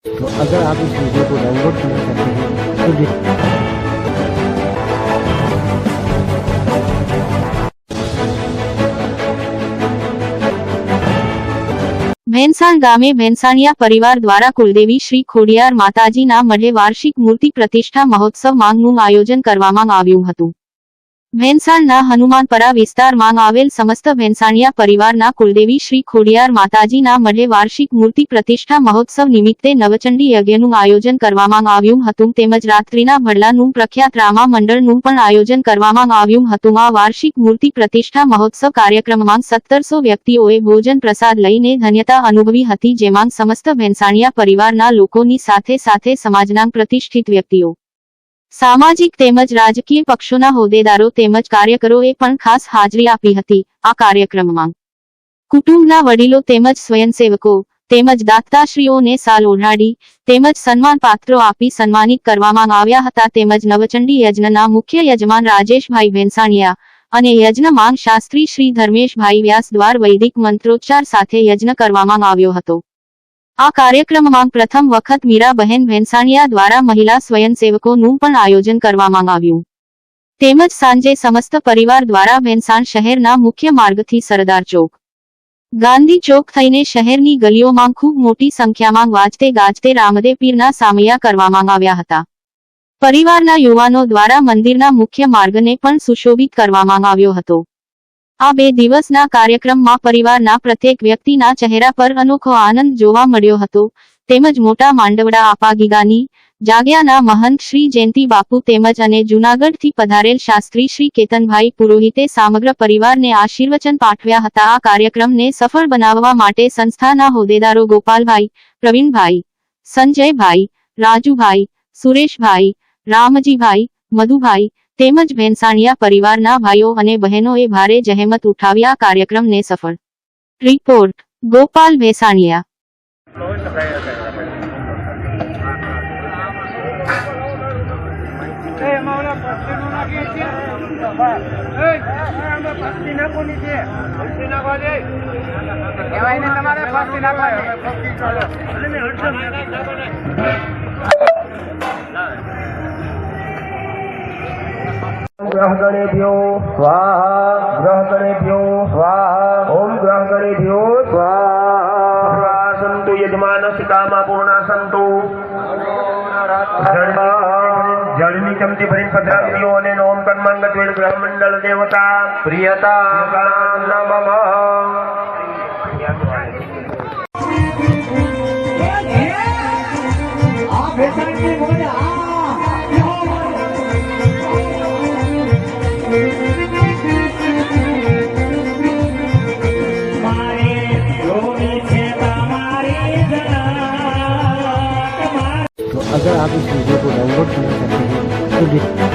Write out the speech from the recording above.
तो अगर आप इस वीडियो को डाउनलोड करना चाहते हैं तो ભેંસાણ ગામે ભેંસાણિયા પરિવાર દ્વારા કુલદેવી શ્રી ખોડિયાર માતાજીના મઢે વાર્ષિક મૂર્તિ પ્રતિષ્ઠા મહોત્સવ માંગનું આયોજન કરવામાં આવ્યું હતું। ભેંસાણના હનુમાનપરા વિસ્તારમાં આવેલ સમસ્ત ભેંસાણિયા પરિવારના કુલદેવી શ્રી ખોડિયાર માતાજીના મઢે વાર્ષિક મૂર્તિ પ્રતિષ્ઠા મહોત્સવ નિમિત્તે નવચંડી યજ્ઞનું આયોજન કરવામાં આવ્યું હતું તેમજ રાત્રિના ભડલાનું પ્રખ્યાત રામા મંડળનું પણ આયોજન કરવામાં આવ્યું હતું। આ વાર્ષિક મૂર્તિ પ્રતિષ્ઠા મહોત્સવ કાર્યક્રમમાં 1700 વ્યક્તિઓએ ભોજન પ્રસાદ લઈને ધન્યતા અનુભવી હતી, જેમાં સમસ્ત ભેંસાણિયા પરિવારના લોકોની સાથે સાથે સમાજના પ્રતિષ્ઠિત વ્યક્તિઓ, સામાજિક તેમજ રાજકીય પક્ષોના હોદ્દેદારો તેમજ કાર્યકરોએ પણ ખાસ હાજરી આપી હતી। આ કાર્યક્રમમાં કુટુંબના વડીલો તેમજ સ્વયંસેવકો તેમજ દાતાશ્રીઓને સાલ ઓઢાડી તેમજ સન્માન પાત્રો આપી સન્માનિત કરવામાં આવ્યા હતા। તેમજ નવચંડી યજ્ઞના મુખ્ય યજમાન રાજેશભાઈ ભેંસાણિયા અને યજ્ઞમાં શાસ્ત્રી શ્રી ધર્મેશભાઈ વ્યાસ દ્વારા વૈદિક મંત્રોચ્ચાર સાથે યજ્ઞ કરવામાં આવ્યો હતો। આ કાર્યક્રમમાં પ્રથમ વખત મીરાબહેન ભેંસાણિયા દ્વારા મહિલા સ્વયંસેવકોનું પણ આયોજન કરવામાં આવ્યું તેમજ સાંજે સમસ્ત પરિવાર દ્વારા ભેંસાણ શહેરના મુખ્ય માર્ગથી સરદાર ચોક, ગાંધી ચોક થઈને શહેરની ગલીઓમાં ખૂબ મોટી સંખ્યામાં વાજતે ગાજતે રામદેવ પીરના સામૈયા કરવામાં આવ્યા હતા। પરિવારના યુવાનો દ્વારા મંદિરના મુખ્ય માર્ગને પણ સુશોભિત કરવામાં આવ્યો હતો। આ 2 દિવસના કાર્યક્રમમાં પરિવારના પ્રત્યેક વ્યક્તિના ચહેરા પર અનોખો આનંદ જોવા મળ્યો હતો તેમજ મોટા માંડવડા આપાગીગાની જાગ્યાના મહંત શ્રી જયંતિ બાપુ તેમજ અને જૂનાગઢથી પધારેલ શાસ્ત્રી શ્રી કેતનભાઈ પુરોહિતે સમગ્ર પરિવારને આશીર્વચન પાઠવ્યા હતા। આ કાર્યક્રમને સફળ બનાવવા માટે સંસ્થાના હોદ્દેદારો ગોપાલભાઈ, પ્રવીણભાઈ, સંજયભાઈ, રાજુભાઈ, સુરેશભાઈ, રામજીભાઈ, મધુભાઈ તેમજ ભેંસાણિયા પરિવારના ભાઈઓ અને બહેનોએ ભારે જહેમત ઉઠાવી આ કાર્યક્રમને સફળ। રિપોર્ટ ગોપાલ ભેંસાણિયા। ग्रहगणेभ्यो स्वाहा, ग्रहगणेभ्यो स्वाहा, ओम ग्रहगणेभ्यो स्वाहा। संतु यजमानस्य कामा पूर्णा संतु। जलनी चमती भरी पत्रादियों ने ओम कर्मांगत वेद ग्रह मंडल देवता प्रियता नमः। तो अगर आप इस वीडियो को डाउनलोड करना चाहते हैं तो